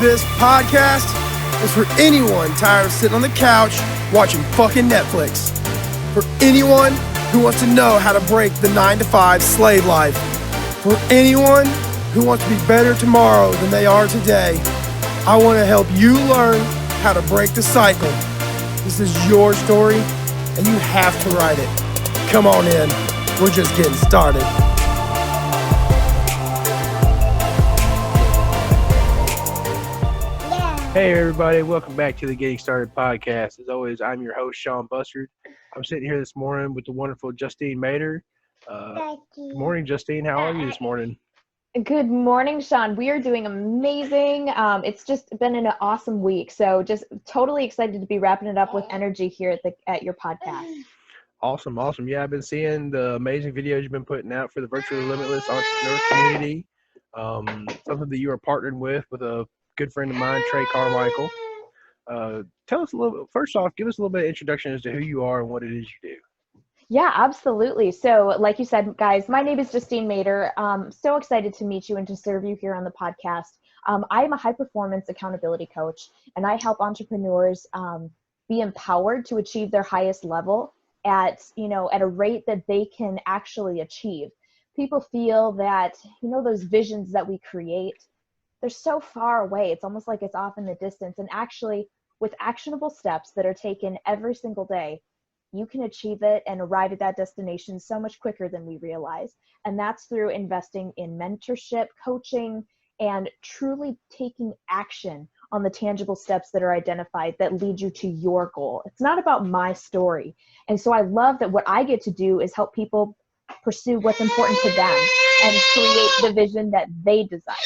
This podcast is for anyone tired of sitting on the couch watching fucking Netflix. For anyone who wants to know how to break the 9-to-5 slave life. For anyone who wants to be better tomorrow than they are today. I want to help you learn how to break the cycle. This is your story, and you have to write it. Come on in. We're just getting started. Hey everybody, welcome back to the Getting Started podcast. As always, I'm your host, Sean Bussard. I'm sitting here this morning with the wonderful Justine Mader. Good morning, Justine. How are you this morning? Good morning, Sean. We are doing amazing. It's just been an awesome week. So just totally excited to be wrapping it up with energy here at your podcast. Awesome. Yeah, I've been seeing the amazing videos you've been putting out for the Virtually Limitless entrepreneur community. Something that you are partnered with a good friend of mine, Trey Carmichael. Tell us a little, first off, give us a little bit of introduction as to who you are and what it is you do. Yeah, absolutely. So like you said, guys, my name is Justine Mader. So excited to meet you and to serve you here on the podcast. I am a high performance accountability coach, and I help entrepreneurs be empowered to achieve their highest level at a rate that they can actually achieve. People feel that, those visions that we create, they're so far away. It's almost like it's off in the distance. And actually, with actionable steps that are taken every single day, you can achieve it and arrive at that destination so much quicker than we realize. And that's through investing in mentorship, coaching, and truly taking action on the tangible steps that are identified that lead you to your goal. It's not about my story. And so I love that what I get to do is help people pursue what's important to them and create the vision that they desire.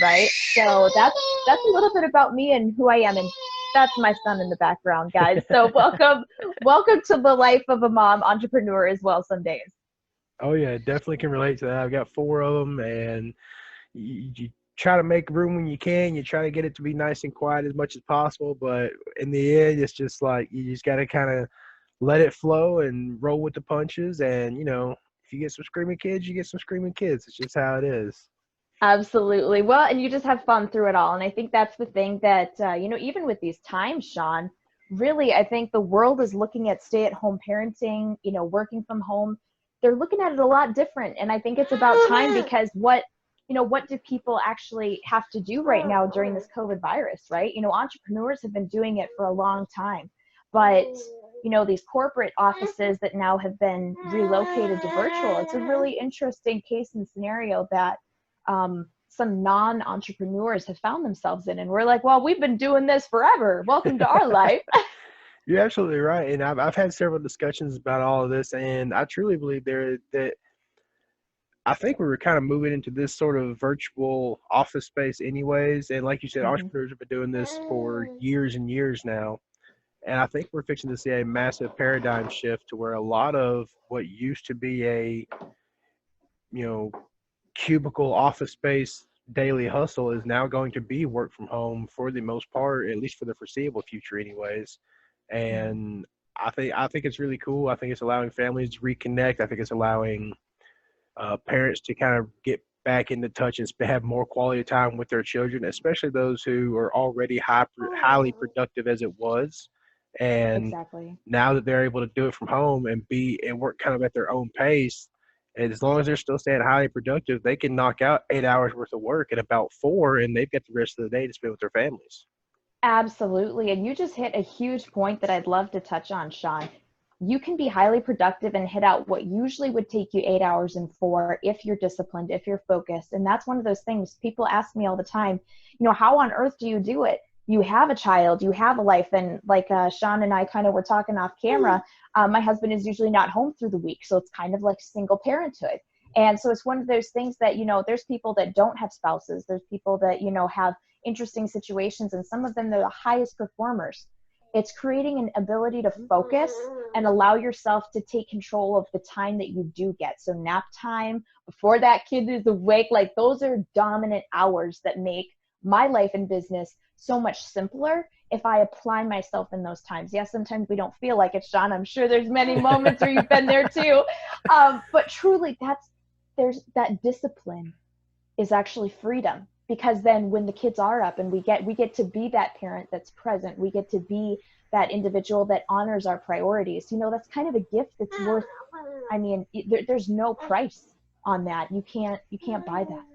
Right? So that's a little bit about me and who I am. And that's my son in the background, guys. So welcome to the life of a mom entrepreneur as well some days. Oh yeah, definitely can relate to that. I've got 4 of them, and you try to make room when you can. You try to get it to be nice and quiet as much as possible, but in the end, it's just like you just got to kind of let it flow and roll with the punches. And if you get some screaming kids, you get some screaming kids. It's just how it is. Absolutely. Well, and you just have fun through it all. And I think that's the thing that, even with these times, Sean, really, I think the world is looking at stay-at-home parenting, working from home. They're looking at it a lot different. And I think it's about time, because what do people actually have to do right now during this COVID virus, right? Entrepreneurs have been doing it for a long time, but these corporate offices that now have been relocated to virtual, it's a really interesting case and scenario that some non-entrepreneurs have found themselves in. And we're like, well, we've been doing this forever. Welcome to our life. You're absolutely right. And I've had several discussions about all of this, and I truly believe that I think we were kind of moving into this sort of virtual office space anyways. And like you said, entrepreneurs have been doing this for years and years now. And I think we're fixing to see a massive paradigm shift to where a lot of what used to be a, cubicle office space daily hustle is now going to be work from home for the most part, at least for the foreseeable future anyways. And I think it's really cool. I think it's allowing families to reconnect. I think it's allowing parents to kind of get back into touch and have more quality time with their children, especially those who are already highly productive as it was. And exactly. Now that they're able to do it from home and work kind of at their own pace, and as long as they're still staying highly productive, they can knock out 8 hours worth of work in about 4, and they've got the rest of the day to spend with their families. Absolutely. And you just hit a huge point that I'd love to touch on, Sean. You can be highly productive and hit out what usually would take you 8 hours in 4 if you're disciplined, if you're focused. And that's one of those things people ask me all the time, how on earth do you do it? You have a child, you have a life. And like Sean and I kind of were talking off camera, my husband is usually not home through the week. So it's kind of like single parenthood. And so it's one of those things that, there's people that don't have spouses. There's people that, have interesting situations, and some of them, they're the highest performers. It's creating an ability to focus and allow yourself to take control of the time that you do get. So nap time, before that kid is awake, like those are dominant hours that make my life and business so much simpler if I apply myself in those times. Yes, sometimes we don't feel like it, Sean. I'm sure there's many moments where you've been there too. But truly, there's that discipline is actually freedom, because then when the kids are up and we get to be that parent that's present, we get to be that individual that honors our priorities. That's kind of a gift that's worth, I mean, there's no price on that. You can't buy that.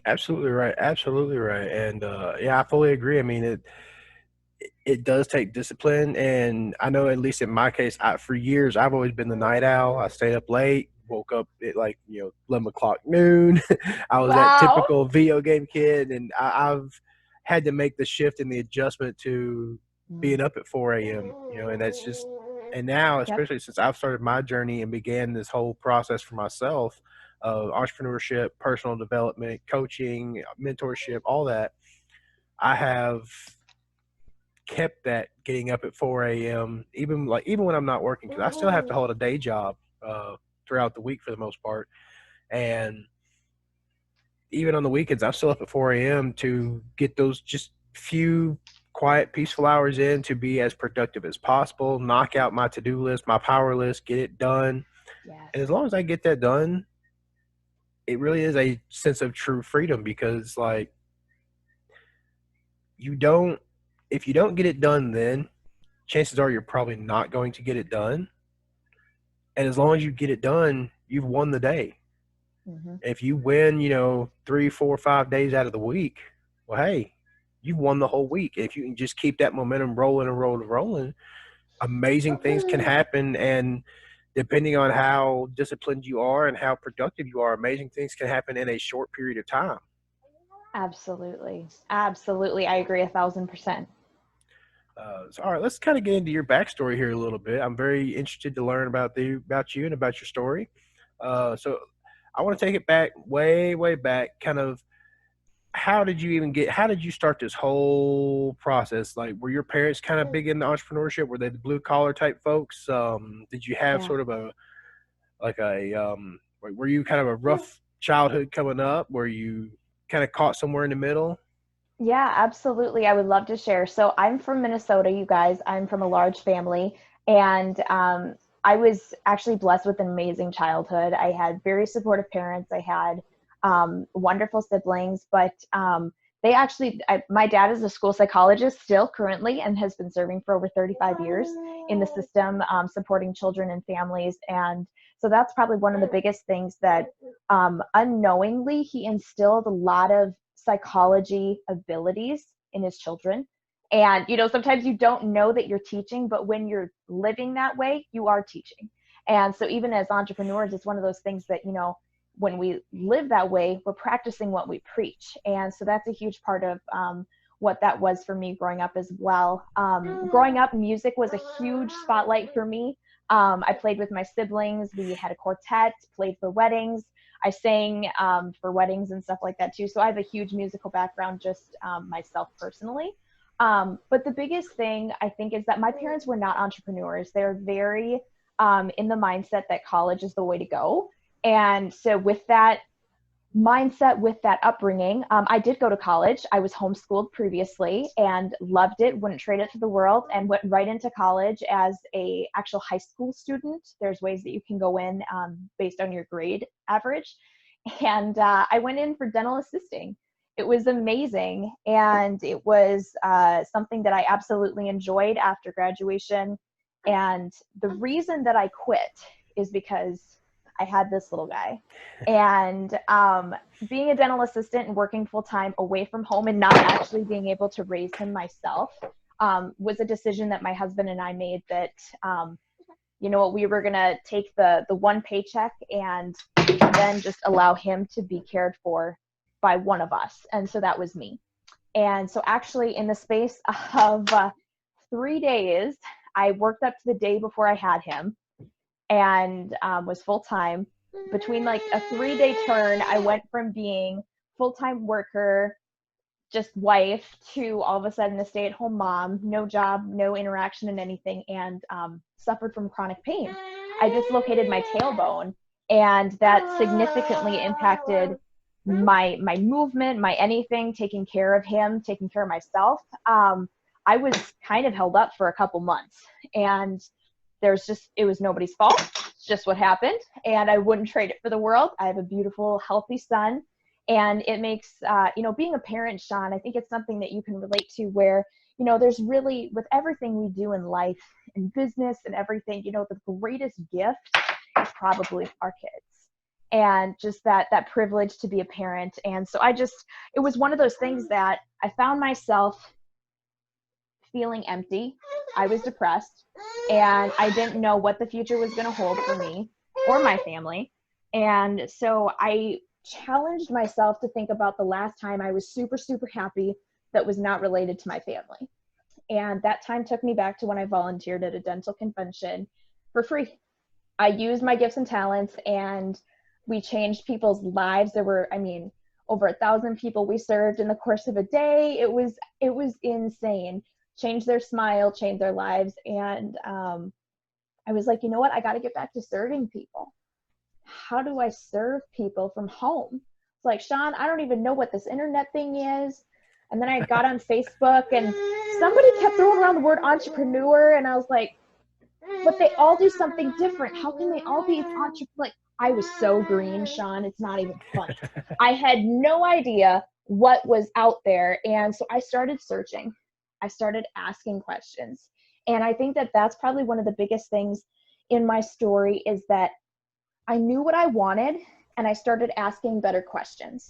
Absolutely right. Absolutely right. And yeah, I fully agree. I mean, it does take discipline, and I know at least in my case, for years I've always been the night owl. I stayed up late, woke up at 11 o'clock noon. I was that Wow. typical video game kid, and I've had to make the shift and the adjustment to being up at 4 a.m. And that's just, and now Yep. especially since I've started my journey and began this whole process for myself of entrepreneurship, personal development, coaching, mentorship, all that. I have kept that getting up at 4 a.m. even when I'm not working, because I still have to hold a day job throughout the week for the most part, and even on the weekends I'm still up at 4 a.m. to get those just few quiet, peaceful hours in to be as productive as possible, knock out my to-do list, my power list, get it done. Yes. And as long as I get that done, it really is a sense of true freedom, because if you don't get it done, then chances are you're probably not going to get it done. And as long as you get it done, you've won the day. Mm-hmm. If you win, 3, 4, 5 days out of the week, well, hey, you've won the whole week. If you can just keep that momentum rolling and rolling and rolling, amazing things can happen. And depending on how disciplined you are and how productive you are, amazing things can happen in a short period of time. Absolutely. Absolutely. I agree 1,000%. So, all right, let's kind of get into your backstory here a little bit. I'm very interested to learn about you and about your story. So I want to take it back, way, way back. Kind of, how did you start this whole process? Like, were your parents kind of big into entrepreneurship? Were they the blue collar type folks? Did you have Yeah. sort of were you kind of a rough childhood coming up? Were you kind of caught somewhere in the middle? Yeah, absolutely. I would love to share. So I'm from Minnesota, you guys. I'm from a large family, and I was actually blessed with an amazing childhood. I had very supportive parents. I had wonderful siblings, but my dad is a school psychologist still currently and has been serving for over 35 years in the system, supporting children and families. And so that's probably one of the biggest things that unknowingly he instilled a lot of psychology abilities in his children. And, sometimes you don't know that you're teaching, but when you're living that way, you are teaching. And so even as entrepreneurs, it's one of those things that, when we live that way, we're practicing what we preach. And so that's a huge part of what that was for me growing up as well. Growing up, music was a huge spotlight for me. I played with my siblings. We had a quartet, played for weddings. I sang for weddings and stuff like that too. So I have a huge musical background just myself personally. But the biggest thing I think is that my parents were not entrepreneurs. They're very in the mindset that college is the way to go. And so with that mindset, with that upbringing, I did go to college. I was homeschooled previously and loved it, wouldn't trade it for the world, and went right into college as a actual high school student. There's ways that you can go in based on your grade average. And I went in for dental assisting. It was amazing. And it was something that I absolutely enjoyed after graduation. And the reason that I quit is because I had this little guy, and being a dental assistant and working full time away from home and not actually being able to raise him myself was a decision that my husband and I made, that we were going to take the one paycheck and then just allow him to be cared for by one of us. And so that was me. And so actually in the space of 3 days, I worked up to the day before I had him, and was full-time. Between like a 3-day turn, I went from being full-time worker, just wife, to all of a sudden a stay-at-home mom, no job, no interaction in anything, and suffered from chronic pain. I dislocated my tailbone, and that significantly impacted my movement, my anything, taking care of him, taking care of myself. I was kind of held up for a couple months, and it was nobody's fault. It's just what happened. And I wouldn't trade it for the world. I have a beautiful, healthy son. And it makes, being a parent, Sean, I think it's something that you can relate to where, there's really, with everything we do in life and business and everything, the greatest gift is probably our kids. And just that privilege to be a parent. And so it was one of those things that I found myself feeling empty. I was depressed and I didn't know what the future was going to hold for me or my family. And so I challenged myself to think about the last time I was super, super happy that was not related to my family. And that time took me back to when I volunteered at a dental convention for free. I used my gifts and talents and we changed people's lives. There were, over 1,000 people we served in the course of a day. It was insane. Changed their smile, changed their lives. And I was like, you know what? I got to get back to serving people. How do I serve people from home? It's like, Sean, I don't even know what this internet thing is. And then I got on Facebook and somebody kept throwing around the word entrepreneur. And I was like, but they all do something different. How can they all be entrepreneur? Like, I was so green, Sean. It's not even funny. I had no idea what was out there. And so I started searching. I started asking questions. And I think that that's probably one of the biggest things in my story is that I knew what I wanted and I started asking better questions.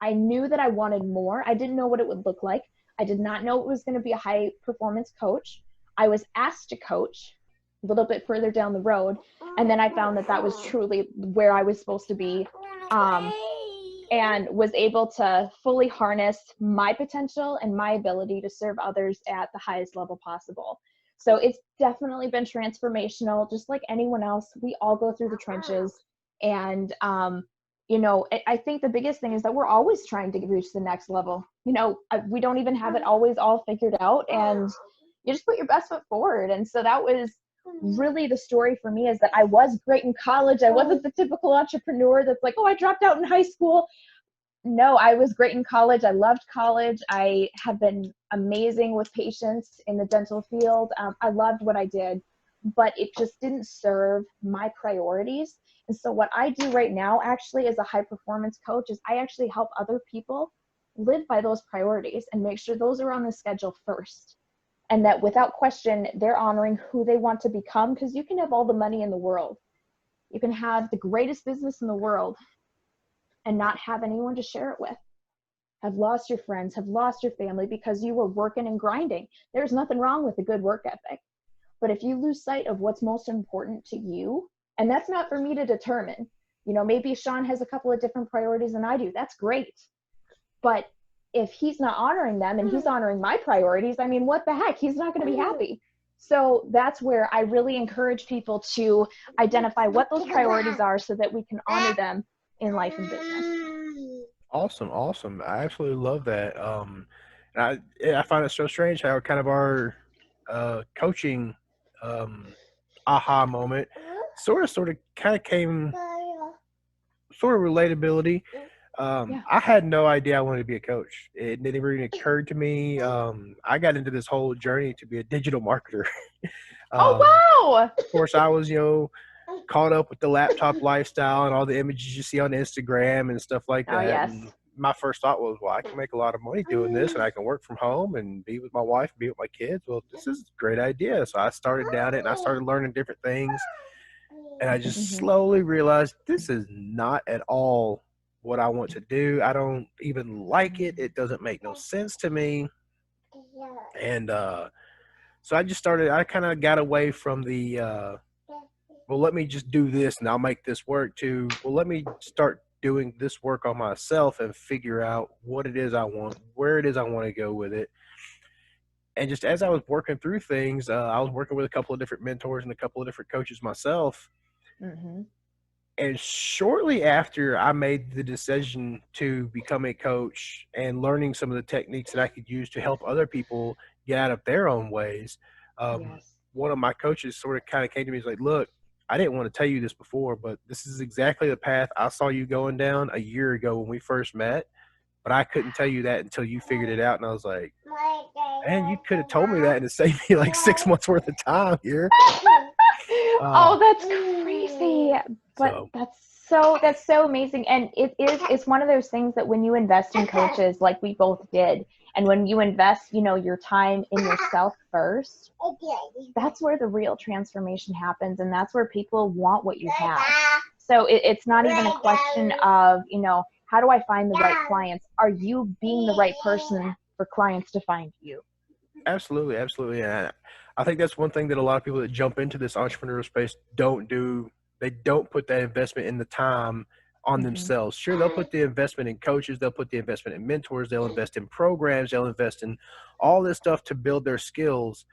I knew that I wanted more. I didn't know what it would look like. I did not know it was going to be a high performance coach. I was asked to coach a little bit further down the road. And then I found that that was truly where I was supposed to be, and was able to fully harness my potential and my ability to serve others at the highest level possible. So it's definitely been transformational. Just like anyone else, we all go through the trenches. And, I think the biggest thing is that we're always trying to reach the next level. We don't even have it always all figured out, and you just put your best foot forward. And so that was really the story for me, is that I was great in college. I wasn't the typical entrepreneur that's like, oh, I dropped out in high school. No, I was great in college. I loved college. I have been amazing with patients in the dental field. I loved what I did, but it just didn't serve my priorities. And so what I do right now actually as a high performance coach is I actually help other people live by those priorities and make sure those are on the schedule first. And that without question, they're honoring who they want to become, because you can have all the money in the world. You can have the greatest business in the world and not have anyone to share it with. Have lost your friends, have lost your family because you were working and grinding. There's nothing wrong with a good work ethic. But if you lose sight of what's most important to you, and that's not for me to determine, maybe Sean has a couple of different priorities than I do. That's great. But if he's not honoring them and he's honoring my priorities, what the heck? He's not going to be happy. So that's where I really encourage people to identify what those priorities are so that we can honor them in life and business. Awesome. I absolutely love that. And I find it so strange how kind of our coaching aha moment sort of kind of came sort of relatability. I had no idea I wanted to be a coach. It never even occurred to me. I got into this whole journey to be a digital marketer. Oh, wow. Of course, I was, caught up with the laptop lifestyle and all the images you see on Instagram and stuff like that. Oh, yes. And my first thought was, well, I can make a lot of money doing this and I can work from home and be with my wife, be with my kids. Well, this is a great idea. So I started down it and I started learning different things. And I just slowly realized this is not at all what I want to do. I don't even like it. It doesn't make no sense to me. And so I kind of got away from the, well, let me just do this and I'll make this work, to, well, let me start doing this work on myself and figure out what it is I want, where it is I want to go with it. And just as I was working through things, I was working with a couple of different mentors and a couple of different coaches myself. And shortly after I made the decision to become a coach and learning some of the techniques that I could use to help other people get out of their own ways, one of my coaches sort of kind of came to me and was like, look, I didn't want to tell you this before, but this is exactly the path I saw you going down a year ago when we first met. But I couldn't tell you that until you figured it out. And I was like, man, you could have told me that and it saved me like 6 months worth of time here. Oh, that's crazy. But that's So that's so amazing. And it's one of those things that when you invest in coaches like we both did, and when you invest, your time in yourself first, that's where the real transformation happens. And that's where people want what you have. So it's not even a question of, how do I find the right clients? Are you being the right person for clients to find you? Absolutely, absolutely. And I think that's one thing that a lot of people that jump into this entrepreneurial space don't do. They don't put that investment in the time on themselves. Sure, they'll put the investment in coaches, they'll put the investment in mentors, they'll invest in programs, they'll invest in all this stuff to build their skills.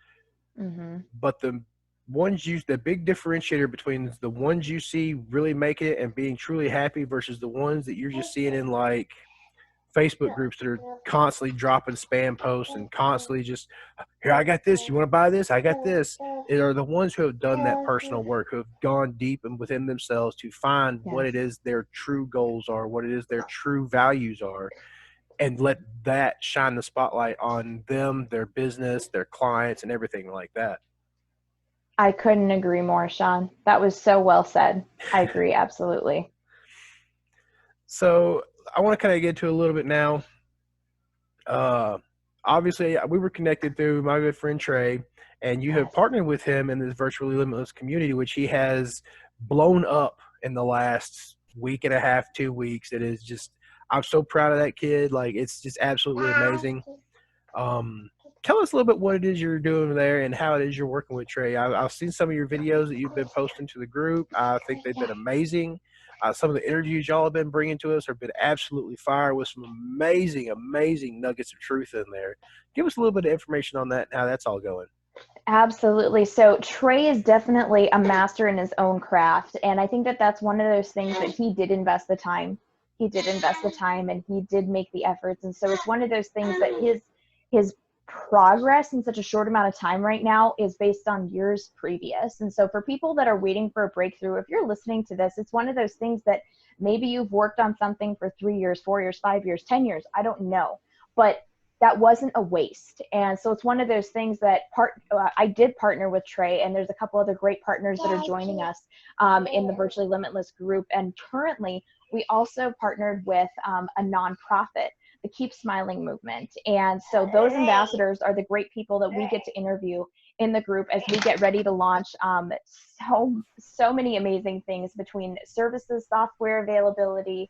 But the big differentiator between the ones you see really make it and being truly happy versus the ones that you're just seeing in like Facebook groups that are constantly dropping spam posts and constantly just, here, I got this. You want to buy this? I got this. It are the ones who have done that personal work, who have gone deep and within themselves to find what it is their true goals are, what it is their true values are, and let that shine the spotlight on them, their business, their clients, and everything like that. I couldn't agree more, Sean. That was so well said. I agree, absolutely. So I want to kind of get to a little bit now. Obviously, we were connected through my good friend Trey, and you have partnered with him in this Virtually Limitless community, which he has blown up in the last week and a half, 2 weeks. It is just, I'm so proud of that kid. Like, it's just absolutely amazing. Tell us a little bit what it is you're doing there and how it is you're working with Trey. I've seen some of your videos that you've been posting to the group. I think they've been amazing. Some of the interviews y'all have been bringing to us have been absolutely fire with some amazing, amazing nuggets of truth in there. Give us a little bit of information on that and how that's all going. Absolutely. So Trey is definitely a master in his own craft. And I think that that's one of those things that he did invest the time. He did invest the time and he did make the efforts. And so it's one of those things that his progress in such a short amount of time right now is based on years previous. And so for people that are waiting for a breakthrough, if you're listening to this, it's one of those things that maybe you've worked on something for 3 years, 4 years, 5 years, 10 years, I don't know, but that wasn't a waste. And so it's one of those things that I did partner with Trey, and there's a couple other great partners that are joining us in the Virtually Limitless group. And currently we also partnered with a nonprofit, the Keep Smiling movement. And so those ambassadors are the great people that we get to interview in the group as we get ready to launch so many amazing things between services, software availability.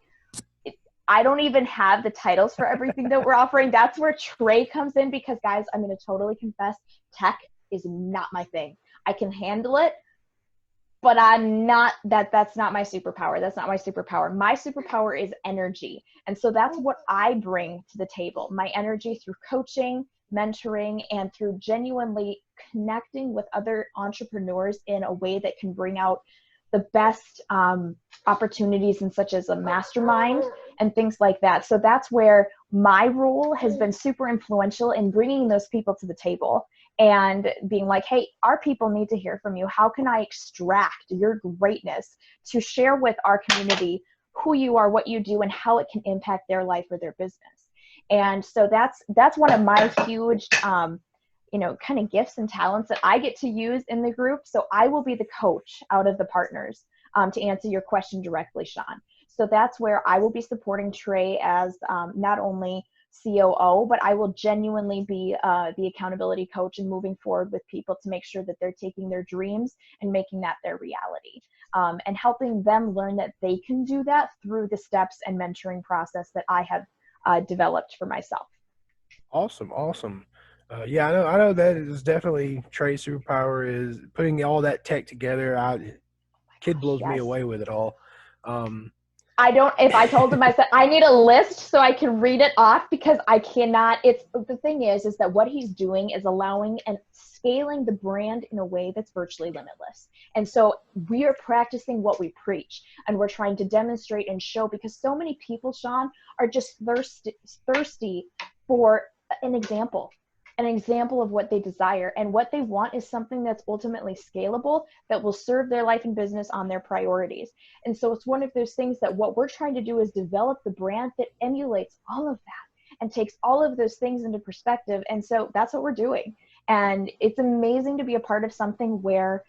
I don't even have the titles for everything that we're offering. That's where Trey comes in, because guys, I'm going to totally confess, tech is not my thing. I can handle it, but that's not my superpower. That's not my superpower. My superpower is energy. And so that's what I bring to the table. My energy through coaching, mentoring, and through genuinely connecting with other entrepreneurs in a way that can bring out the best opportunities, in such as a mastermind and things like that. So that's where my role has been super influential in bringing those people to the table and being like, hey, our people need to hear from you. How can I extract your greatness to share with our community who you are, what you do, and how it can impact their life or their business? And so that's one of my huge kind of gifts and talents that I get to use in the group. So I will be the coach out of the partners, to answer your question directly, Sean. So that's where I will be supporting Trey as not only COO, but I will genuinely be the accountability coach and moving forward with people to make sure that they're taking their dreams and making that their reality, and helping them learn that they can do that through the steps and mentoring process that I have developed for myself. Awesome. Yeah, I know that is definitely Trey's superpower, is putting all that tech together. Kid blows me away with it all. If I told him, I said, I need a list so I can read it off, because I cannot. The thing is that what he's doing is allowing and scaling the brand in a way that's virtually limitless. And so we are practicing what we preach, and we're trying to demonstrate and show, because so many people, Sean, are just thirsty for an example of what they desire, and what they want is something that's ultimately scalable, that will serve their life and business on their priorities. And so it's one of those things that what we're trying to do is develop the brand that emulates all of that and takes all of those things into perspective. And so that's what we're doing. And it's amazing to be a part of something where,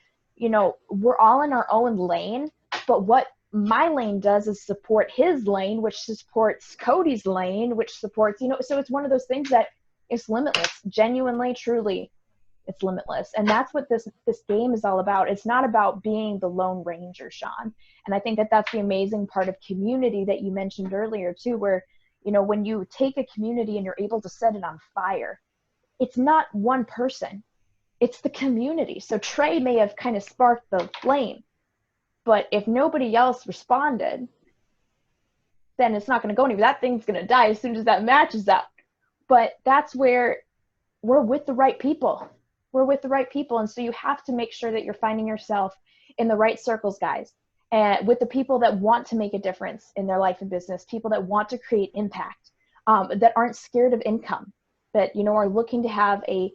we're all in our own lane, but what my lane does is support his lane, which supports Cody's lane, which supports, so it's one of those things that is limitless, genuinely, truly, it's limitless. And that's what this game is all about. It's not about being the Lone Ranger, Sean. And I think that that's the amazing part of community that you mentioned earlier too, where, when you take a community and you're able to set it on fire, it's not one person, it's the community. So Trey may have kind of sparked the flame, but if nobody else responded, then it's not going to go anywhere. That thing's going to die as soon as that match is out. But that's where we're with the right people. We're with the right people. And so you have to make sure that you're finding yourself in the right circles, guys, and with the people that want to make a difference in their life and business, people that want to create impact, that aren't scared of income, that, are looking to have a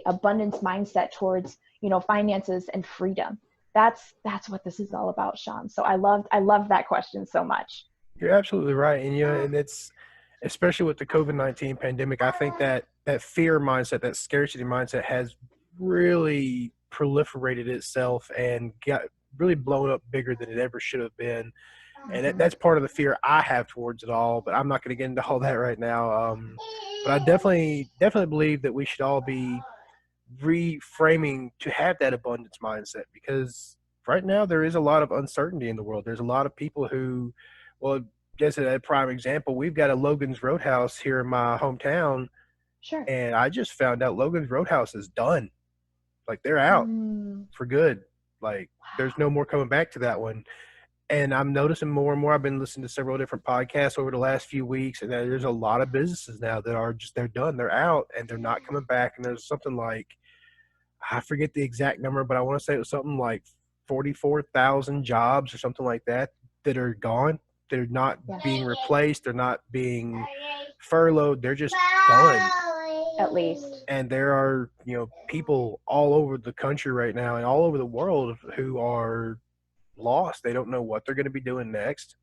abundance mindset towards, finances and freedom. That's what this is all about, Sean. So I love that question so much. You're absolutely right. And, and it's, especially with the COVID-19 pandemic, I think that fear mindset, that scarcity mindset has really proliferated itself and got really blown up bigger than it ever should have been. And that's part of the fear I have towards it all, but I'm not going to get into all that right now. But I definitely believe that we should all be reframing to have that abundance mindset, because right now there is a lot of uncertainty in the world. There's a lot of people who, well, just a prime example, we've got a Logan's Roadhouse here in my hometown. Sure. And I just found out Logan's Roadhouse is done. Like, they're out for good. Like, there's no more coming back to that one. And I'm noticing more and more. I've been listening to several different podcasts over the last few weeks, and there's a lot of businesses now that are just, they're done. They're out, and they're not coming back. And there's something like, I forget the exact number, but I want to say it was something like 44,000 jobs or something like that are gone. They're not being replaced. They're not being furloughed. They're just done. At least. And there are, people all over the country right now and all over the world who are lost. They don't know what they're going to be doing next.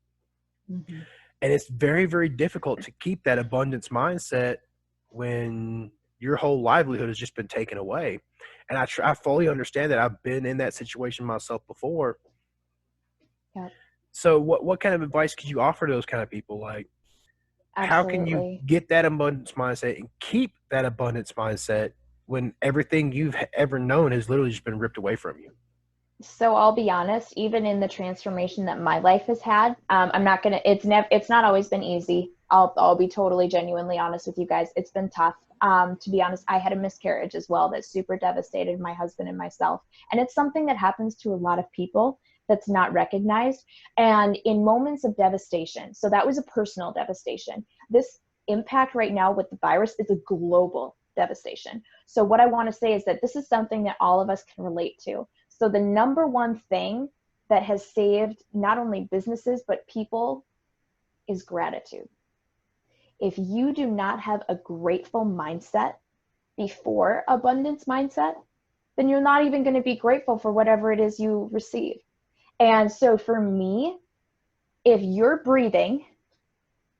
Mm-hmm. And it's very, very difficult to keep that abundance mindset when your whole livelihood has just been taken away. And I fully understand that. I've been in that situation myself before. Yeah. So what kind of advice could you offer to those kind of people? Like, Absolutely. How can you get that abundance mindset and keep that abundance mindset when everything you've ever known has literally just been ripped away from you? So I'll be honest, even in the transformation that my life has had, it's not always been easy. I'll be totally genuinely honest with you guys. It's been tough. To be honest, I had a miscarriage as well that super devastated my husband and myself. And it's something that happens to a lot of people that's not recognized. And in moments of devastation, so that was a personal devastation. This impact right now with the virus is a global devastation. So what I want to say is that this is something that all of us can relate to. So the number one thing that has saved not only businesses, but people is gratitude. If you do not have a grateful mindset before abundance mindset, then you're not even going to be grateful for whatever it is you receive. And so for me, if you're breathing,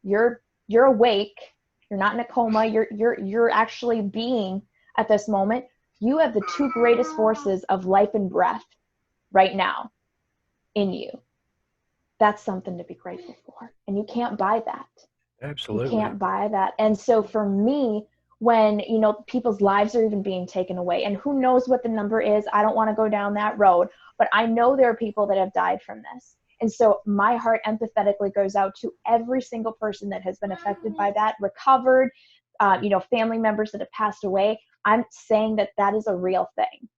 you're awake, you're not in a coma, you're actually being at this moment, you have the two greatest forces of life and breath right now in you. That's something to be grateful for. And you can't buy that. Absolutely. You can't buy that. And so for me, when, people's lives are even being taken away, and who knows what the number is, I don't want to go down that road, but I know there are people that have died from this. And so my heart empathetically goes out to every single person that has been affected by that, recovered, family members that have passed away. I'm saying that is a real thing.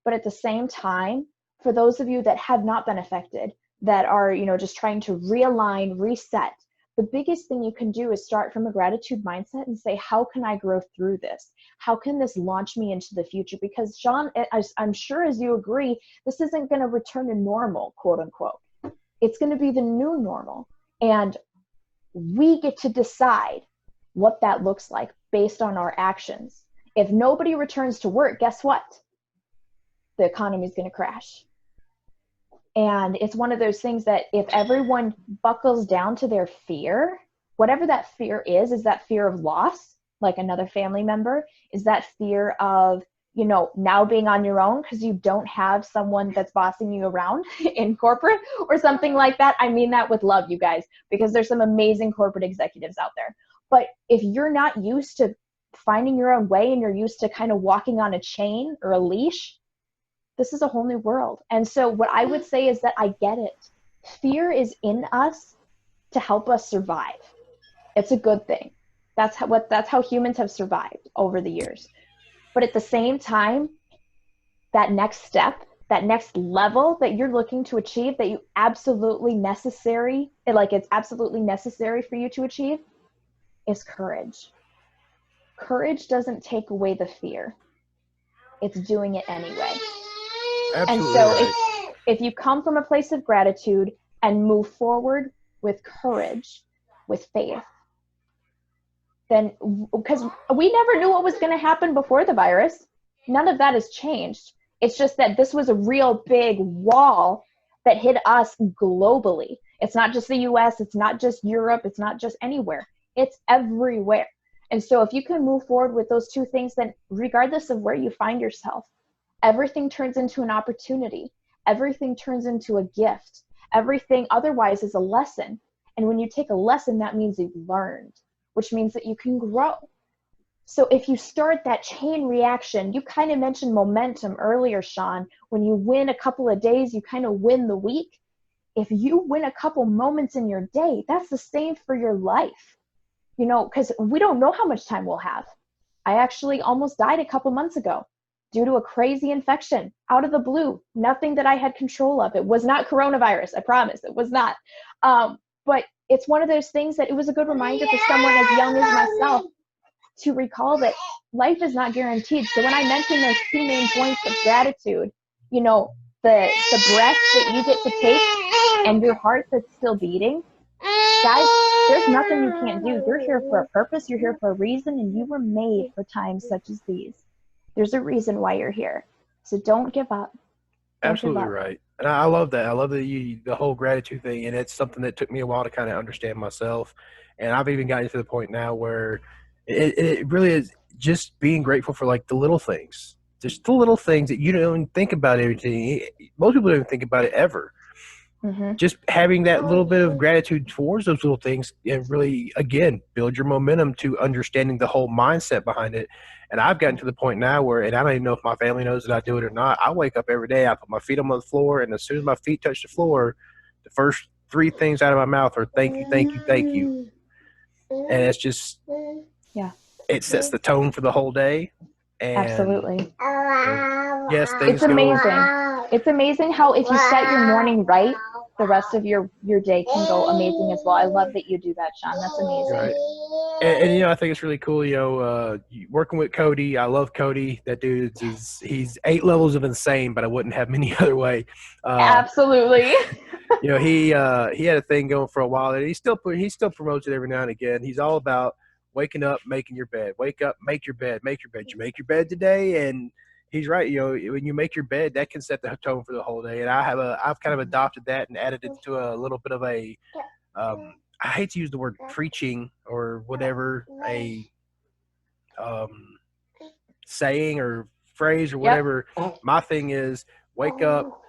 But at the same time, for those of you that have not been affected, that are, just trying to realign, reset, the biggest thing you can do is start from a gratitude mindset and say, how can I grow through this? How can this launch me into the future? Because Sean, I'm sure as you agree, this isn't going to return to normal, quote unquote. It's going to be the new normal. And we get to decide what that looks like based on our actions. If nobody returns to work, guess what? The economy is going to crash. And it's one of those things that if everyone buckles down to their fear, whatever that fear is that fear of loss, like another family member? Is that fear of, now being on your own because you don't have someone that's bossing you around in corporate or something like that. I mean that with love, you guys, because there's some amazing corporate executives out there. But if you're not used to finding your own way and you're used to kind of walking on a chain or a leash, this is a whole new world. And so what I would say is that I get it. Fear is in us to help us survive. It's a good thing. That's how humans have survived over the years. But at the same time, that next step, that next level that you're looking to achieve, that it's absolutely necessary for you to achieve, is courage. Courage doesn't take away the fear. It's doing it anyway. Absolutely. And so if you come from a place of gratitude and move forward with courage, with faith, then, because we never knew what was going to happen before the virus, none of that has changed. It's just that this was a real big wall that hit us globally. It's not just the US, it's not just Europe, it's not just anywhere. It's everywhere. And so if you can move forward with those two things, then regardless of where you find yourself, everything turns into an opportunity. Everything turns into a gift. Everything otherwise is a lesson. And when you take a lesson, that means you've learned, which means that you can grow. So if you start that chain reaction, you kind of mentioned momentum earlier, Sean. When you win a couple of days, you kind of win the week. If you win a couple moments in your day, that's the same for your life. Because we don't know how much time we'll have. I actually almost died a couple months ago due to a crazy infection out of the blue. Nothing that I had control of. It was not coronavirus. I promise it was not. But it's one of those things that it was a good reminder for someone as young as myself to recall that life is not guaranteed. So when I mentioned those two main points of gratitude, the breath that you get to take and your heart that's still beating, guys, there's nothing you can't do. You're here for a purpose. You're here for a reason, and you were made for times such as these. There's a reason why you're here. So don't give up. Absolutely right. And I love that. I love the whole gratitude thing. And it's something that took me a while to kind of understand myself. And I've even gotten to the point now where it really is just being grateful for like the little things, just the little things that you don't even think about everything. Most people don't even think about it ever. Mm-hmm. Just having that little bit of gratitude towards those little things and really, again, build your momentum to understanding the whole mindset behind it. And I've gotten to the point now where, and I don't even know if my family knows that I do it or not, I wake up every day, I put my feet on the floor, and as soon as my feet touch the floor, the first three things out of my mouth are thank you, thank you, thank you. And it's just, it sets the tone for the whole day. And absolutely. Yes, things it's amazing. It's amazing how if you set your morning right, the rest of your day can go amazing as well. I love that you do that, Sean. That's amazing. Right. And I think it's really cool, working with Cody. I love Cody. That dude he's 8 levels of insane, but I wouldn't have him any other way. Absolutely. He had a thing going for a while, and he still promotes it every now and again. He's all about waking up, making your bed. Wake up, make your bed, make your bed. You make your bed today, and he's right. When you make your bed, that can set the tone for the whole day. And I've kind of adopted that and added it to a little bit of a I hate to use the word preaching or whatever, a saying or phrase or whatever. Yep. My thing is wake up,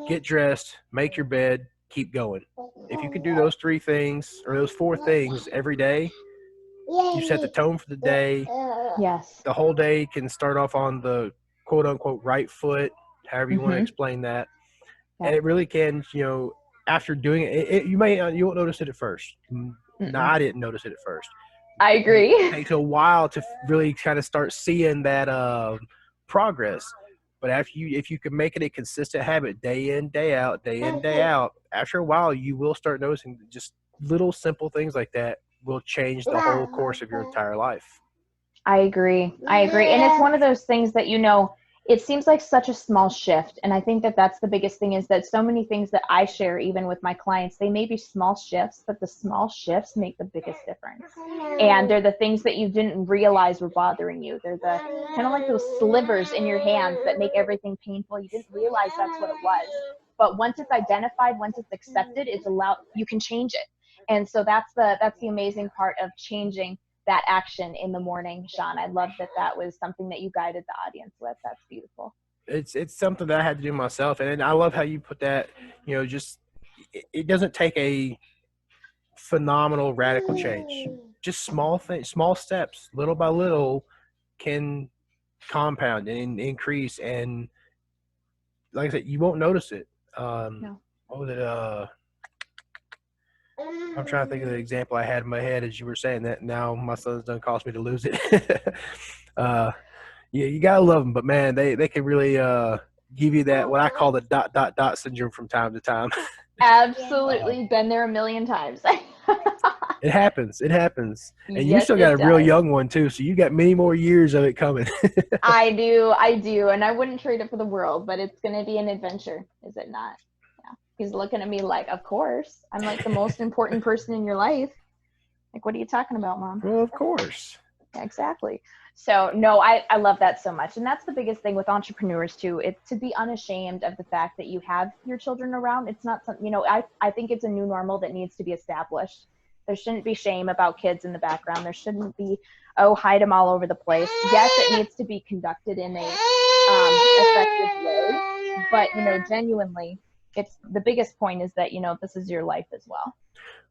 get dressed, make your bed, keep going. If you can do those 3 things or those 4 things every day, you set the tone for the day. Yes. The whole day can start off on the quote unquote right foot, however you want to explain that. Yeah. And it really can, after doing it, you won't notice it at first. No, I didn't notice it at first. I agree. It takes a while to really kind of start seeing that progress. But if you can make it a consistent habit, day in, day out, after a while, you will start noticing just little simple things like that will change the whole course of your entire life. I agree. And it's one of those things that, it seems like such a small shift. And I think that that's the biggest thing is that so many things that I share, even with my clients, they may be small shifts, but the small shifts make the biggest difference. And they're the things that you didn't realize were bothering you. They're the kind of like those slivers in your hands that make everything painful. You didn't realize that's what it was. But once it's identified, once it's accepted, you can change it. And so that's the amazing part of changing that action in the morning, Sean. I love that was something that you guided the audience with. That's beautiful. It's something that I had to do myself, and I love how you put that. Just it doesn't take a phenomenal radical change. Just small things, small steps, little by little, can compound and increase. And like I said, you won't notice it. No. What was it? I'm trying to think of the example I had in my head as you were saying that. Now my son's done caused me to lose it. Yeah, you gotta love them, but man, they can really give you that what I call the ... syndrome from time to time. Absolutely. Been there a million times. It happens. It happens. And you Yes, still got it a real does. young one too, so you got many more years of it coming. I do, and I wouldn't trade it for the world, but it's going to be an adventure, is it not? Yeah. He's looking at me like, of course. I'm like the most important person in your life. Like, what are you talking about, Mom? Well, of course. Yeah, exactly. So, no, I love that so much. And that's the biggest thing with entrepreneurs, too. It's to be unashamed of the fact that you have your children around. It's not something, I think it's a new normal that needs to be established. There shouldn't be shame about kids in the background. There shouldn't be, hide them all over the place. Yes, it needs to be conducted in a effective way. But, genuinely, it's the biggest point is that, this is your life as well.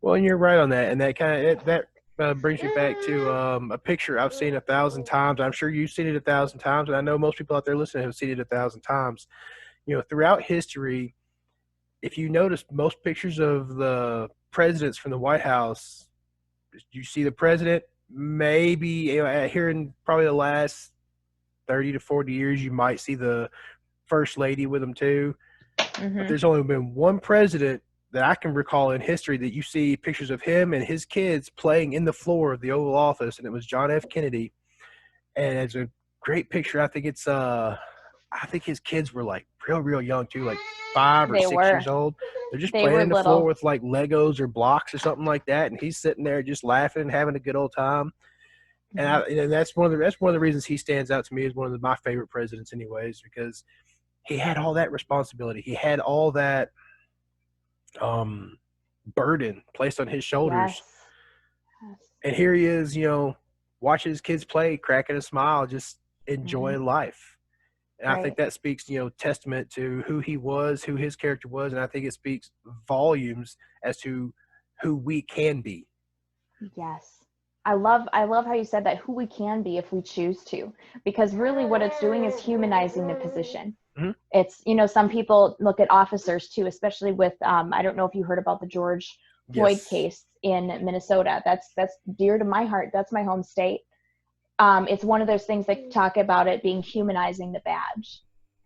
Well, and you're right on that. And that kind of, that brings me back to a picture I've seen 1,000 times. I'm sure you've seen it 1,000 times. And I know most people out there listening have seen it 1,000 times. Throughout history, if you notice most pictures of the presidents from the White House, you see the president, maybe here in probably the last 30 to 40 years, you might see the first lady with them too. Mm-hmm. But there's only been one president that I can recall in history that you see pictures of him and his kids playing in the floor of the Oval Office, and it was John F. Kennedy. And it's a great picture. I think his kids were like real young too, like 5 or 6 years old. They're just playing in the floor with like Legos or blocks or something like that, and he's sitting there just laughing and having a good old time. Mm-hmm. And that's one of the reasons he stands out to me as one of my favorite presidents, anyways, because he had all that responsibility. He had all that burden placed on his shoulders. Yes. And here he is, watching his kids play, cracking a smile, just enjoying life. And right. I think that speaks, testament to who he was, who his character was. And I think it speaks volumes as to who we can be. Yes. I love how you said that, who we can be if we choose to, because really what it's doing is humanizing the position. Mm-hmm. It's, some people look at officers too, especially with, I don't know if you heard about the George Floyd case in Minnesota. That's dear to my heart. That's my home state. It's one of those things that talk about it being humanizing the badge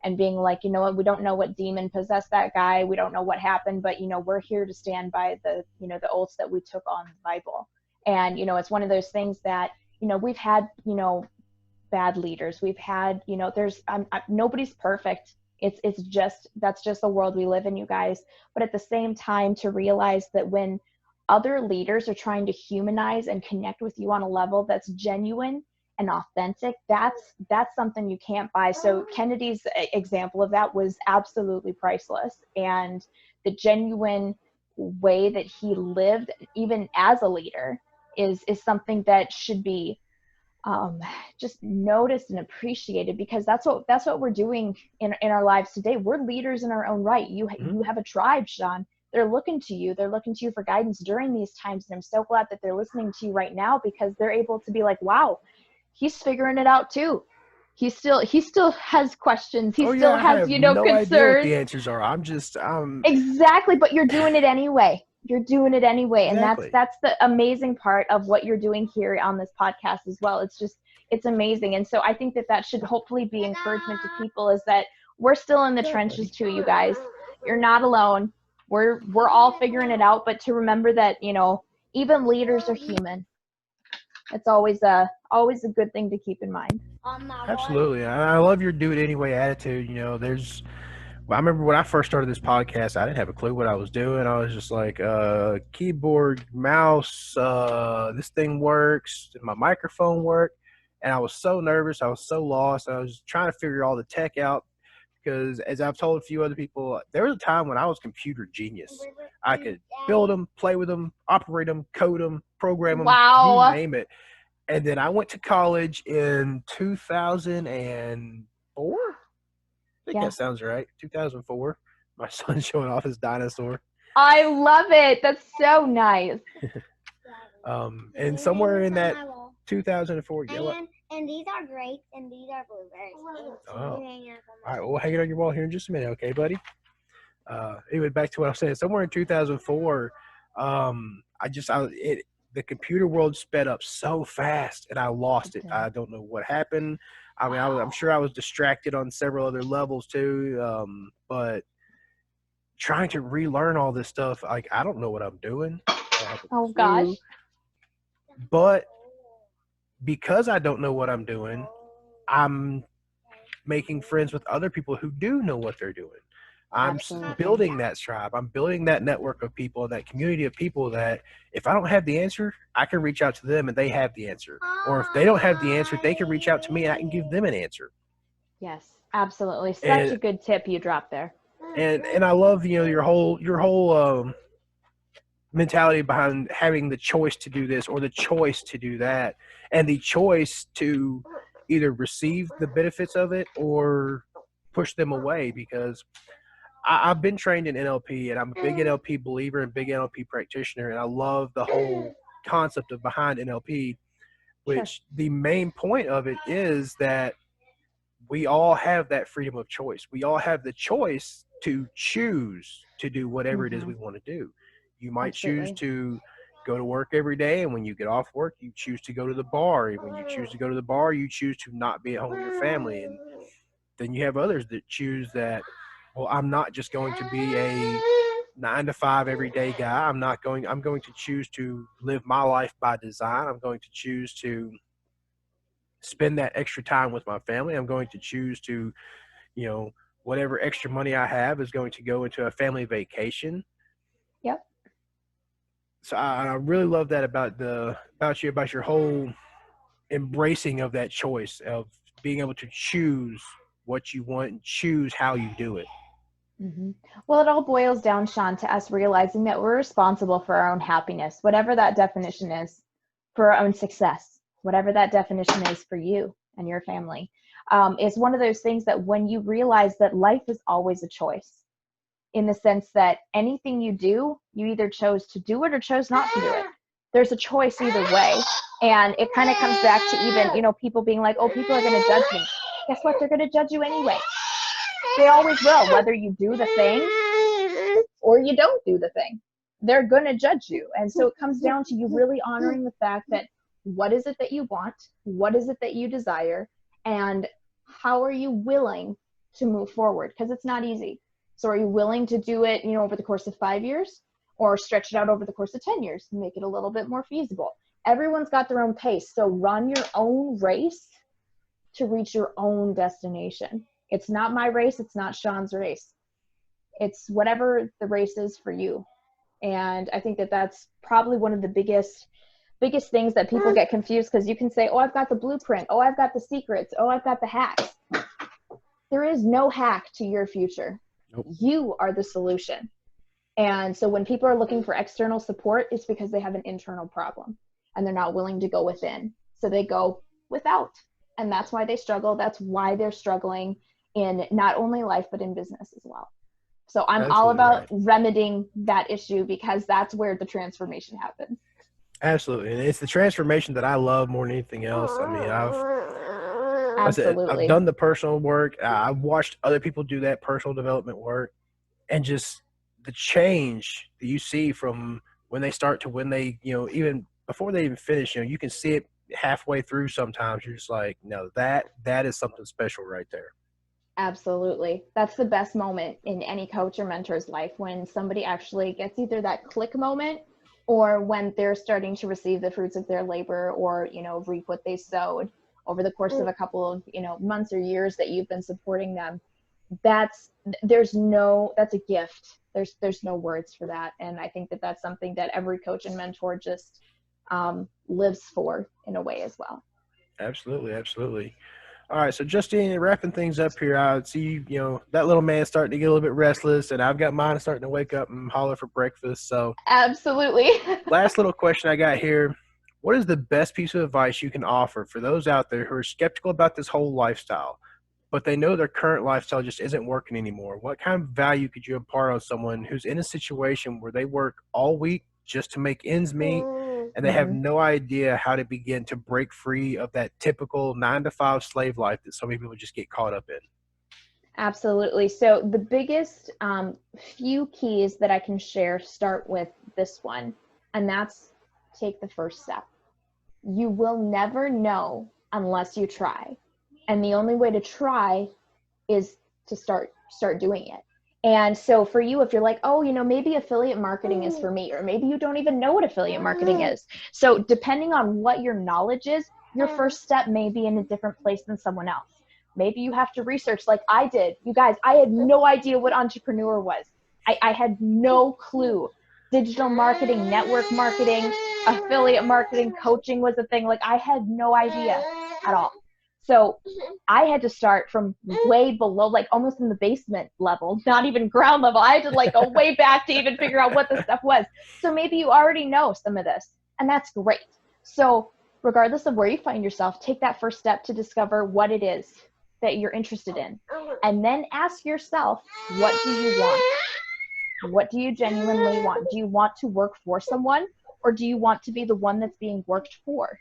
and being like, you know what, we don't know what demon possessed that guy. We don't know what happened, but, we're here to stand by the, the oaths that we took on the Bible. And, it's one of those things that, we've had, bad leaders. We've had, there's nobody's perfect. That's just the world we live in, you guys. But at the same time, to realize that when other leaders are trying to humanize and connect with you on a level that's genuine and authentic, that's something you can't buy. So Kennedy's example of that was absolutely priceless. And the genuine way that he lived, even as a leader, is something that should be just noticed and appreciated, because that's what we're doing in our lives today. We're leaders in our own right. You have a tribe, Sean. They're looking to you. They're looking to you for guidance during these times. And I'm so glad that they're listening to you right now, because they're able to be like, wow, he's figuring it out too. He still has questions. He still has, no concerns. Idea what the answers are. Exactly. But you're doing it anyway. You're doing it anyway. Exactly. And that's the amazing part of what you're doing here on this podcast as well. It's amazing. And so I think that should hopefully be encouragement to people, is that we're still in the trenches too, you guys. You're not alone. We're all figuring it out, but to remember that, even leaders are human. It's always a good thing to keep in mind. Absolutely. I love your do it anyway attitude. I remember when I first started this podcast, I didn't have a clue what I was doing. I was just like, keyboard, mouse, this thing works, did my microphone work? And I was so nervous. I was so lost. I was trying to figure all the tech out, because as I've told a few other people, there was a time when I was computer genius. I could build them, play with them, operate them, code them, program them, you name it. And then I went to college in 2004. I think Yeah. that sounds right. 2004. My son's showing off his dinosaur. I love it. That's so nice. And somewhere in that 2004. Yeah, and these are grapes and these are blueberries. Oh. All right, we'll hang it on your wall here in just a minute, okay, buddy? Anyway, back to what I was saying. Somewhere in 2004, the computer world sped up so fast, and I lost it. I don't know what happened. I mean, I'm sure I was distracted on several other levels too. But trying to relearn all this stuff, like I don't know what I'm doing. Oh gosh. But because I don't know what I'm doing, I'm making friends with other people who do know what they're doing. I'm building that tribe. I'm building that network of people, that community of people that if I don't have the answer, I can reach out to them and they have the answer. Or if they don't have the answer, they can reach out to me and I can give them an answer. Yes, absolutely. Such a good tip you dropped there. And I love, your whole mentality behind having the choice to do this or the choice to do that and the choice to either receive the benefits of it or push them away, because I've been trained in NLP and I'm a big NLP believer and big NLP practitioner, and I love the whole concept of behind NLP, which the main point of it is that we all have that freedom of choice. We all have the choice to choose to do whatever it is we want to do. You might choose to go to work every day, and when you get off work, you choose to go to the bar. And when you choose to go to the bar, you choose to not be at home with your family. And then you have others that choose that, well, I'm not just going to be a 9-to-5 everyday guy. I'm going to choose to live my life by design. I'm going to choose to spend that extra time with my family. I'm going to choose to, whatever extra money I have is going to go into a family vacation. Yep. So I really love that about your whole embracing of that choice of being able to choose what you want and choose how you do it. Mm-hmm. Well, it all boils down, Sean, to us realizing that we're responsible for our own happiness, whatever that definition is, for our own success, whatever that definition is for you and your family. It's one of those things that when you realize that life is always a choice, in the sense that anything you do, you either chose to do it or chose not to do it. There's a choice either way. And it kind of comes back to even, people being like, oh, people are going to judge me. Guess what? They're going to judge you anyway. They always will, whether you do the thing or you don't do the thing. They're going to judge you. And so it comes down to you really honoring the fact that what is it that you want? What is it that you desire? And how are you willing to move forward? Because it's not easy. So are you willing to do it, over the course of 5 years, or stretch it out over the course of 10 years, make it a little bit more feasible? Everyone's got their own pace. So run your own race to reach your own destination. It's not my race. It's not Sean's race. It's whatever the race is for you. And I think that that's probably one of the biggest things that people get confused, because you can say, oh, I've got the blueprint. Oh, I've got the secrets. Oh, I've got the hacks. There is no hack to your future. Nope. You are the solution. And so when people are looking for external support, it's because they have an internal problem and they're not willing to go within. So they go without. And that's why they struggle. That's why they're struggling in not only life, but in business as well. So I'm all about remedying that issue, because that's where the transformation happens. Absolutely. And it's the transformation that I love more than anything else. I mean, I've done the personal work. I've watched other people do that personal development work, and just the change that you see from when they start to when they, even before they even finish, you can see it halfway through. Sometimes you're just like, no, that is something special right there. Absolutely. That's the best moment in any coach or mentor's life, when somebody actually gets either that click moment, or when they're starting to receive the fruits of their labor, or, reap what they sowed over the course of a couple of, months or years that you've been supporting them. That's a gift. There's no words for that. And I think that that's something that every coach and mentor just lives for in a way as well. Absolutely. Absolutely. All right. So Justine, wrapping things up here, I see, that little man's starting to get a little bit restless, and I've got mine starting to wake up and holler for breakfast. So absolutely. Last little question I got here. what is the best piece of advice you can offer for those out there who are skeptical about this whole lifestyle, but they know their current lifestyle just isn't working anymore? What kind of value could you impart on someone who's in a situation where they work all week just to make ends meet, and they have no idea how to begin to break free of that typical 9-to-5 slave life that so many people just get caught up in? Absolutely. So the biggest few keys that I can share start with this one, and that's take the first step. You will never know unless you try. And the only way to try is to start doing it. And so for you, if you're like, oh, maybe affiliate marketing is for me, or maybe you don't even know what affiliate marketing is. So depending on what your knowledge is, your first step may be in a different place than someone else. Maybe you have to research like I did. You guys, I had no idea what entrepreneur was. I had no clue. Digital marketing, network marketing, affiliate marketing, coaching was a thing. Like I had no idea at all. So I had to start from way below, like almost in the basement level, not even ground level. I had to like go way back to even figure out what the stuff was. So maybe you already know some of this, and that's great. So regardless of where you find yourself, take that first step to discover what it is that you're interested in. And then ask yourself, what do you want? What do you genuinely want? Do you want to work for someone, or do you want to be the one that's being worked for?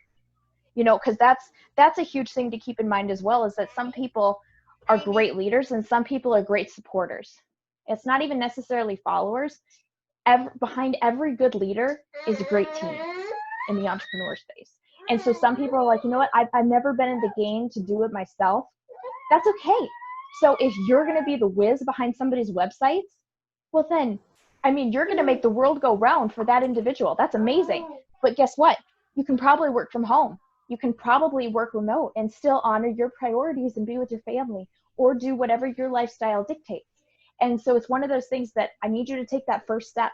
Because that's a huge thing to keep in mind as well, is that some people are great leaders and some people are great supporters. It's not even necessarily followers. Behind every good leader is a great team in the entrepreneur space. And so some people are like, you know what, I've never been in the game to do it myself. That's okay. So if you're going to be the whiz behind somebody's websites, well then, you're going to make the world go round for that individual. That's amazing. But guess what? You can probably work from home. You can probably work remote and still honor your priorities and be with your family, or do whatever your lifestyle dictates. And so it's one of those things that I need you to take that first step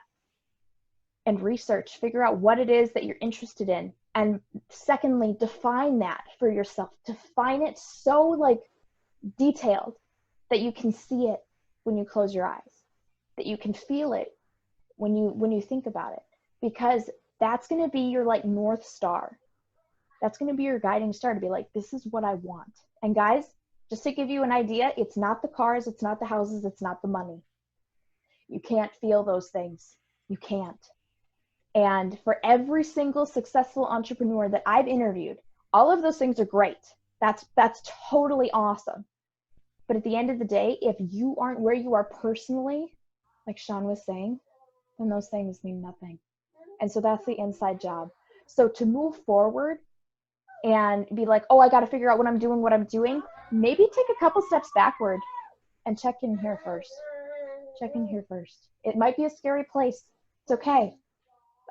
and research, figure out what it is that you're interested in. And secondly, define that for yourself. Define it so like detailed that you can see it when you close your eyes, that you can feel it when you think about it, because that's going to be your like North Star. That's going to be your guiding star to be like, this is what I want. And guys, just to give you an idea, it's not the cars, it's not the houses, it's not the money. You can't feel those things. You can't. And for every single successful entrepreneur that I've interviewed, all of those things are great. That's totally awesome. But at the end of the day, if you aren't where you are personally, like Sean was saying, then those things mean nothing. And so that's the inside job. So to move forward and be like, oh, I got to figure out what I'm doing, maybe take a couple steps backward and check in here first. It might be a scary place. It's okay.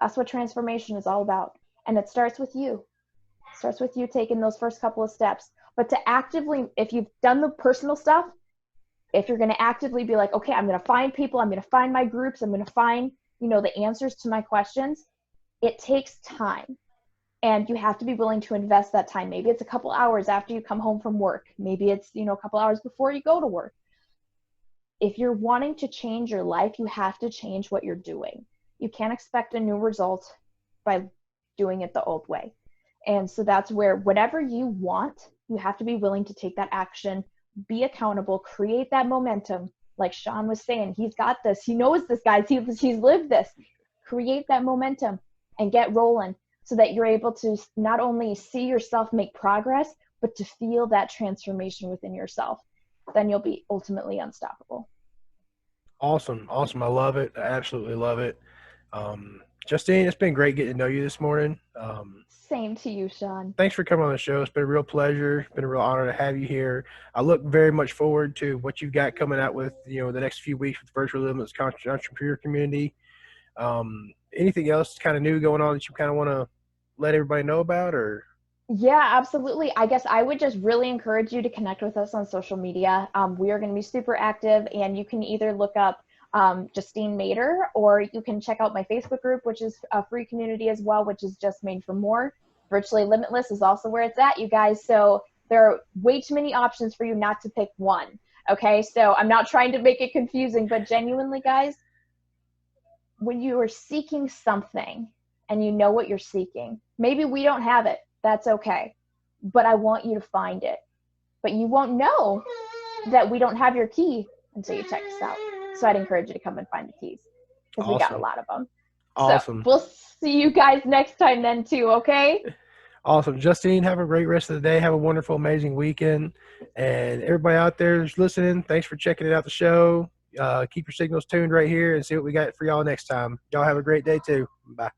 That's what transformation is all about. And it starts with you. It starts with you taking those first couple of steps. But to actively, if you've done the personal stuff, if you're going to actively be like, okay, I'm going to find people, I'm going to find my groups, I'm going to find, the answers to my questions, it takes time. And you have to be willing to invest that time. Maybe it's a couple hours after you come home from work. Maybe it's, a couple hours before you go to work. If you're wanting to change your life, you have to change what you're doing. You can't expect a new result by doing it the old way. And so that's where whatever you want, you have to be willing to take that action, be accountable, create that momentum. Like Sean was saying, he's got this. He knows this, guys. He's lived this. Create that momentum and get rolling so that you're able to not only see yourself make progress, but to feel that transformation within yourself. Then you'll be ultimately unstoppable. Awesome. I love it. I absolutely love it. Justine, it's been great getting to know you this morning. Same to you, Sean. Thanks for coming on the show. It's been a real pleasure. It's been a real honor to have you here. I look very much forward to what you've got coming out with, the next few weeks with the Virtually Limitless Entrepreneur community. Anything else kind of new going on that you kind of want to let everybody know about, or? Yeah, absolutely. I guess I would just really encourage you to connect with us on social media. We are going to be super active, and you can either look up Justine Mader, or you can check out my Facebook group, which is a free community as well, which is just made for more. Virtually Limitless is also where it's at, you guys. So there are way too many options for you not to pick one. Okay, so I'm not trying to make it confusing, but genuinely, guys, when you are seeking something and you know what you're seeking. Maybe we don't have it. That's okay. But I want you to find it. But you won't know that we don't have your key until you check us out. So I'd encourage you to come and find the keys because we got a Awesome. lot of them. Awesome. So we'll see you guys next time then too, okay? Awesome. Justine, have a great rest of the day. Have a wonderful, amazing weekend. And everybody out there who's listening, thanks for checking out the show. Keep your signals tuned right here and see what we got for y'all next time. Y'all have a great day too. Bye.